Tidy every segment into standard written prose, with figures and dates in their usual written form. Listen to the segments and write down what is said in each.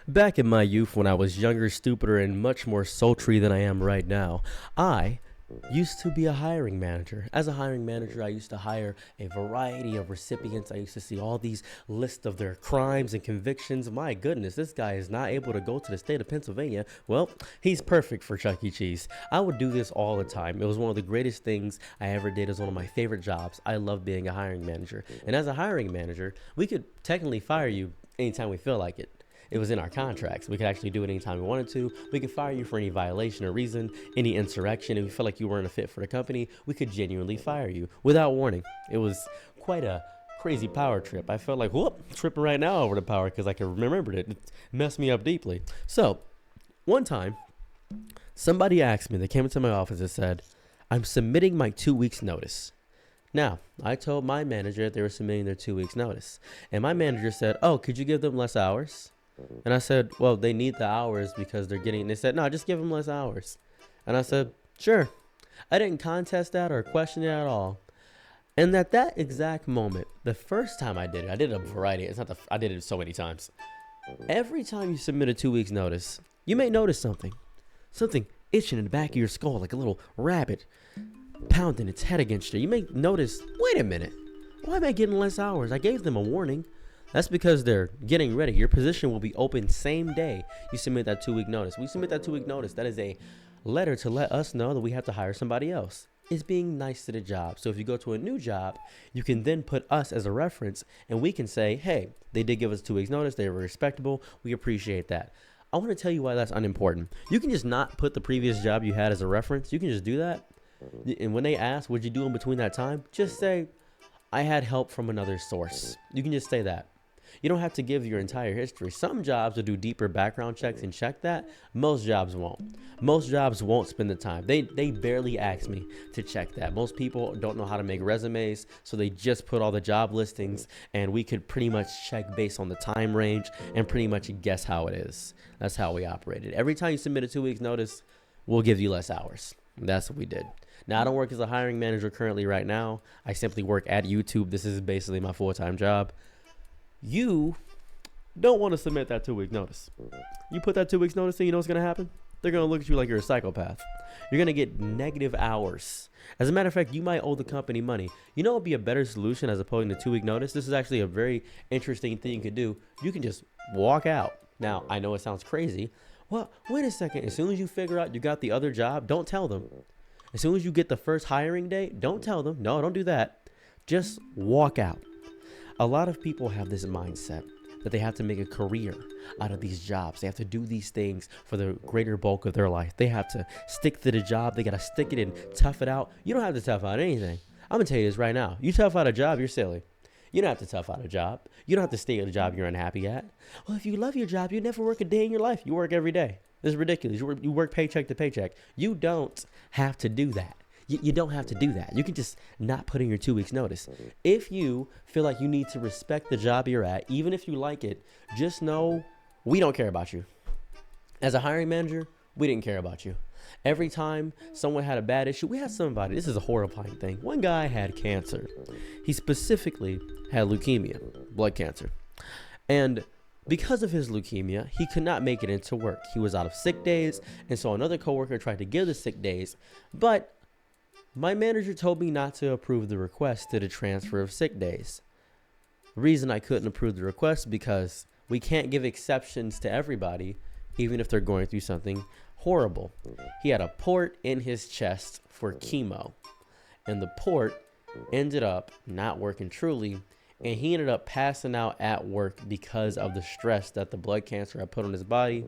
Back in my youth, when I was younger, stupider, and much more sultry than I am right now, I used to be a hiring manager. As a hiring manager, I used to hire a variety of recipients. I used to see all these lists of their crimes and convictions. My goodness, this guy is not able to go to the state of Pennsylvania. Well, he's perfect for Chuck E. Cheese. I would do this all the time. It was one of the greatest things I ever did. It was one of my favorite jobs. I love being a hiring manager. And as a hiring manager, we could technically fire you anytime we feel like it. It was in our contracts. We could actually do it anytime we wanted to. We could fire you for any violation or reason, any insurrection. If we felt like you weren't a fit for the company, we could genuinely fire you without warning. It was quite a crazy power trip. I felt like, whoop, tripping right now over the power because I can remember it. It messed me up deeply. So, one time, somebody asked me, they came into my office and said, I'm submitting my 2 weeks notice. Now, I told my manager that they were submitting their 2 weeks notice. And my manager said, oh, could you give them less hours? And I said, well, they need the hours because they said, no, just give them less hours. And I said, sure. I didn't contest that or question it at all. And at that exact moment, the first time I did it a variety. I did it so many times. Every time you submit a 2 weeks notice, you may notice something itching in the back of your skull, like a little rabbit pounding its head against you. You may notice, wait a minute, why am I getting less hours? I gave them a warning. That's because they're getting ready. Your position will be open same day you submit that 2 week notice. We submit that 2 week notice. That is a letter to let us know that we have to hire somebody else. It's being nice to the job. So if you go to a new job, you can then put us as a reference and we can say, hey, they did give us 2 weeks notice. They were respectable. We appreciate that. I want to tell you why that's unimportant. You can just not put the previous job you had as a reference. You can just do that. And when they ask, what'd you do in between that time? Just say, I had help from another source. You can just say that. You don't have to give your entire history. Some jobs will do deeper background checks and check that. Most jobs won't. Most jobs won't spend the time. They barely ask me to check that. Most people don't know how to make resumes, so they just put all the job listings, and we could pretty much check based on the time range and pretty much guess how it is. That's how we operated. Every time you submit a 2 weeks notice, we'll give you less hours. That's what we did. Now, I don't work as a hiring manager currently right now. I simply work at YouTube. This is basically my full-time job. You don't want to submit that 2 week notice. You put that 2 weeks notice in, you know what's going to happen? They're going to look at you like you're a psychopath. You're going to get negative hours. As a matter of fact, you might owe the company money. You know what would be a better solution as opposed to 2 week notice? This is actually a very interesting thing you could do. You can just walk out. Now, I know it sounds crazy. Well, wait a second. As soon as you figure out you got the other job, don't tell them. As soon as you get the first hiring day, don't tell them. No, don't do that. Just walk out. A lot of people have this mindset that they have to make a career out of these jobs. They have to do these things for the greater bulk of their life. They have to stick to the job. They got to stick it and tough it out. You don't have to tough out anything. I'm going to tell you this right now. You tough out a job, you're silly. You don't have to tough out a job. You don't have to stay at a job you're unhappy at. Well, if you love your job, you never work a day in your life. You work every day. This is ridiculous. You work paycheck to paycheck. You don't have to do that. You don't have to do that. You can just not put in your 2 weeks notice. If you feel like you need to respect the job you're at, even if you like it, just know we don't care about you. As a hiring manager, we didn't care about you. Every time someone had a bad issue, we had somebody. This is a horrifying thing. One guy had cancer. He specifically had leukemia, blood cancer. And because of his leukemia, he could not make it into work. He was out of sick days, and so another coworker tried to give the sick days, but my manager told me not to approve the request to the transfer of sick days. The reason I couldn't approve the request because we can't give exceptions to everybody, even if they're going through something horrible. He had a port in his chest for chemo, and the port ended up not working truly, and he ended up passing out at work because of the stress that the blood cancer had put on his body,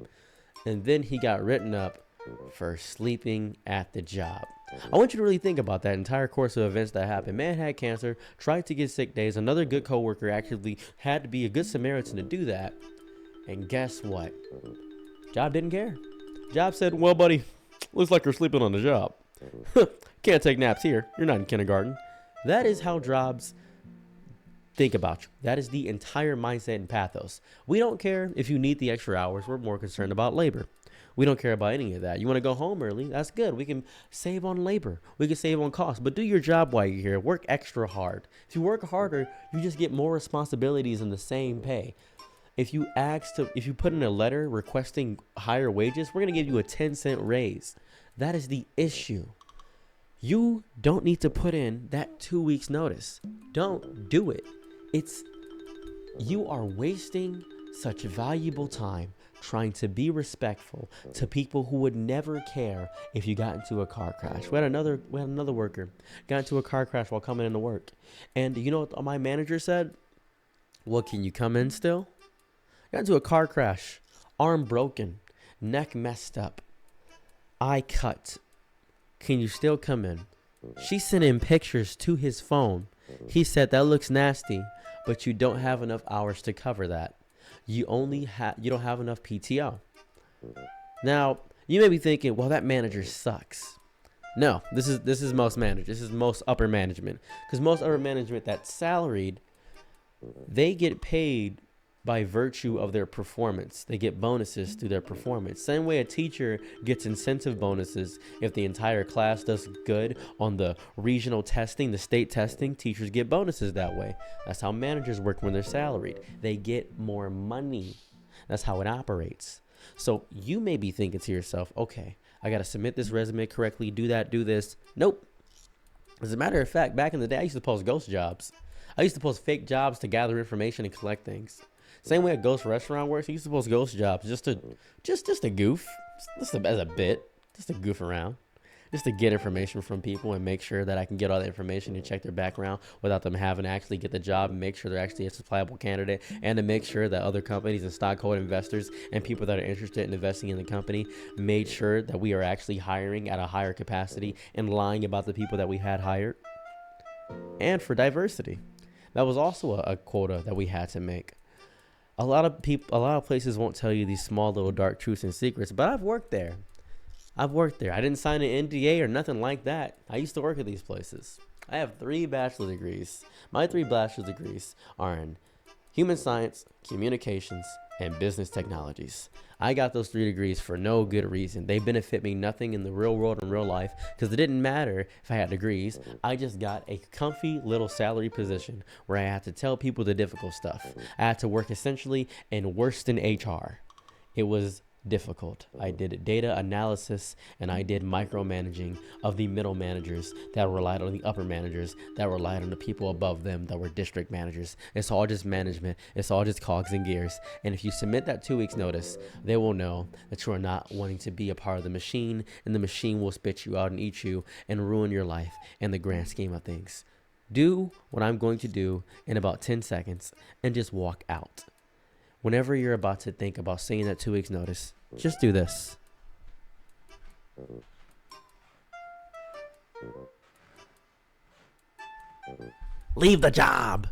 and then he got written up for sleeping at the job. I want you to really think about that entire course of events that happened. Man had cancer, tried to get sick days. Another good coworker actually had to be a good Samaritan to do that. And guess what? Job didn't care. Job said, well, buddy, looks like you're sleeping on the job. Can't take naps here. You're not in kindergarten. That is how jobs think about you. That is the entire mindset and pathos. We don't care if you need the extra hours. We're more concerned about labor. We don't care about any of that. You want to go home early? That's good. We can save on labor. We can save on costs. But do your job while you're here. Work extra hard. If you work harder, you just get more responsibilities in the same pay. If you put in a letter requesting higher wages, we're going to give you a 10-cent raise. That is the issue. You don't need to put in that 2 weeks notice. Don't do it. You are wasting such valuable time trying to be respectful to people who would never care if you got into a car crash. We had another worker got into a car crash while coming into work. And you know what my manager said? Well, can you come in still? Got into a car crash, arm broken, neck messed up, eye cut. Can you still come in? She sent in pictures to his phone. He said, that looks nasty, but you don't have enough hours to cover that. You don't have enough PTO. Now, you may be thinking, well, that manager sucks. No, this is most managers. This is most upper management. Because most upper management that's salaried, they get paid by virtue of their performance. They get bonuses through their performance. Same way a teacher gets incentive bonuses if the entire class does good on the regional testing, the state testing, teachers get bonuses that way. That's how managers work when they're salaried. They get more money. That's how it operates. So you may be thinking to yourself, okay, I got to submit this resume correctly, do that, do this. Nope. As a matter of fact, back in the day, I used to post ghost jobs. I used to post fake jobs to gather information and collect things. Same way a ghost restaurant works. I used to post ghost jobs just to goof, just as a bit, just to goof around, just to get information from people and make sure that I can get all the information and check their background without them having to actually get the job and make sure they're actually a supplyable candidate, and to make sure that other companies and stockholder investors and people that are interested in investing in the company made sure that we are actually hiring at a higher capacity and lying about the people that we had hired. And for diversity, that was also a quota that we had to make. A lot of places won't tell you these small little dark truths and secrets, but I've worked there. I didn't sign an NDA or nothing like that. I used to work at these places. I have 3 bachelor degrees. My 3 bachelor degrees are in human science, communications, and business technologies. I got those 3 degrees for no good reason. They benefit me nothing in the real world and real life because it didn't matter if I had degrees. I just got a comfy little salary position where I had to tell people the difficult stuff. I had to work essentially in worse than HR. It was difficult. I did data analysis and I did micromanaging of the middle managers that relied on the upper managers that relied on the people above them that were district managers. It's all just management. It's all just cogs and gears. And if you submit that 2 weeks notice, they will know that you are not wanting to be a part of the machine, and the machine will spit you out and eat you and ruin your life in the grand scheme of things. Do what I'm going to do in about 10 seconds and just walk out. Whenever you're about to think about saying that 2 weeks notice, just do this. Leave the job.